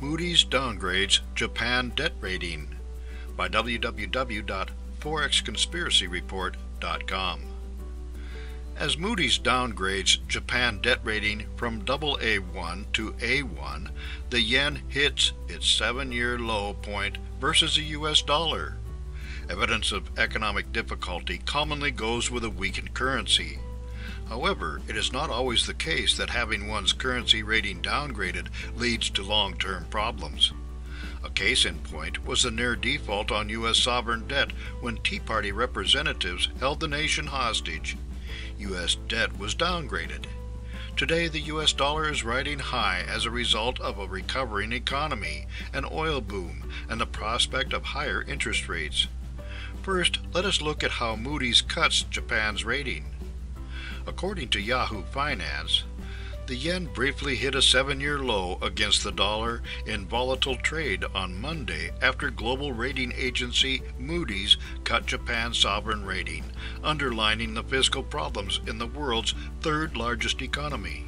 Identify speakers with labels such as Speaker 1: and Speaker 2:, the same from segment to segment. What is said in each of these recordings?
Speaker 1: Moody's downgrades Japan debt rating by www.forexconspiracyreport.com. As Moody's downgrades Japan debt rating from AA1 to A1, the yen hits its 7-year low point versus the US dollar. Evidence of economic difficulty commonly goes with a weakened currency. However, it is not always the case that having one's currency rating downgraded leads to long-term problems. A case in point was the near default on U.S. sovereign debt when Tea Party representatives held the nation hostage. U.S. debt was downgraded. Today, the U.S. dollar is riding high as a result of a recovering economy, an oil boom, and the prospect of higher interest rates. First, let us look at how Moody's cuts Japan's rating. According to Yahoo Finance, the yen briefly hit a 7-year low against the dollar in volatile trade on Monday after global rating agency Moody's cut Japan's sovereign rating, underlining the fiscal problems in the world's third largest economy.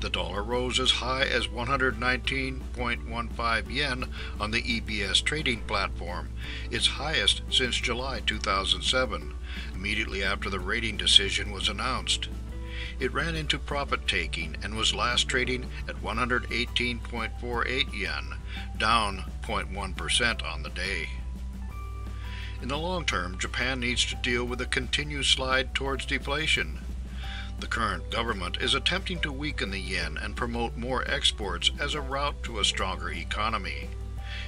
Speaker 1: The dollar rose as high as 119.15 yen on the EBS trading platform, its highest since July 2007, immediately after the rating decision was announced. It ran into profit-taking and was last trading at 118.48 yen, down 0.1% on the day. In the long term, Japan needs to deal with a continued slide towards deflation. The current government is attempting to weaken the yen and promote more exports as a route to a stronger economy.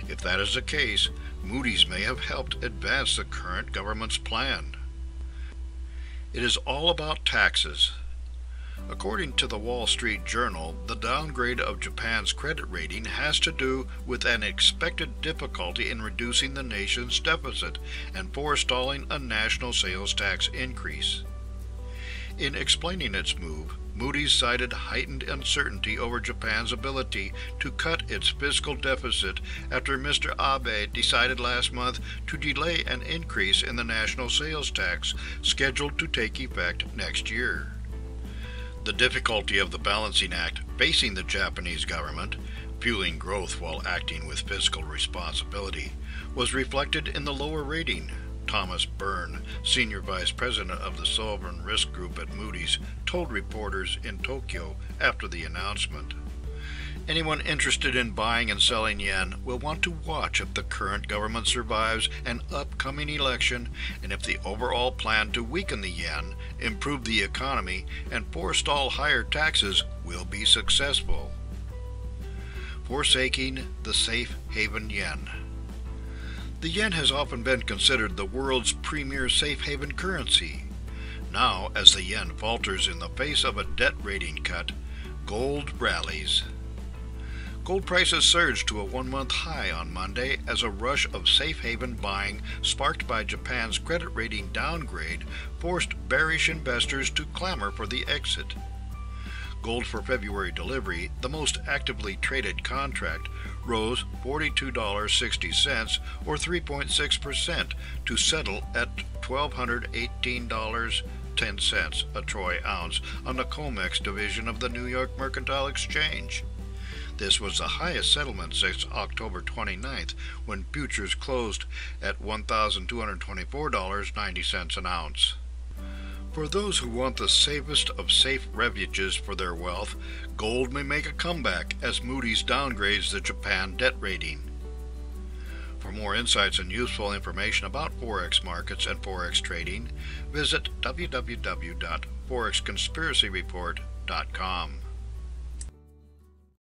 Speaker 1: If that is the case, Moody's may have helped advance the current government's plan. It is all about taxes. According to the Wall Street Journal, the downgrade of Japan's credit rating has to do with an expected difficulty in reducing the nation's deficit and forestalling a national sales tax increase. In explaining its move, Moody's cited heightened uncertainty over Japan's ability to cut its fiscal deficit after Mr. Abe decided last month to delay an increase in the national sales tax scheduled to take effect next year. The difficulty of the balancing act facing the Japanese government, fueling growth while acting with fiscal responsibility, was reflected in the lower rating. Thomas Byrne, Senior Vice President of the Sovereign Risk Group at Moody's, told reporters in Tokyo after the announcement. Anyone interested in buying and selling yen will want to watch if the current government survives an upcoming election and if the overall plan to weaken the yen, improve the economy, and forestall higher taxes will be successful. Forsaking the safe haven yen. The yen has often been considered the world's premier safe haven currency. Now, as the yen falters in the face of a debt rating cut, gold rallies. Gold prices surged to a 1-month high on Monday as a rush of safe haven buying sparked by Japan's credit rating downgrade forced bearish investors to clamor for the exit. Gold for February delivery, the most actively traded contract, rose $42.60 or 3.6% to settle at $1,218.10 a troy ounce on the COMEX division of the New York Mercantile Exchange. This was the highest settlement since October 29th, when futures closed at $1,224.90 an ounce. For those who want the safest of safe refuges for their wealth, gold may make a comeback as Moody's downgrades the Japan debt rating. For more insights and useful information about Forex markets and Forex trading, visit www.forexconspiracyreport.com.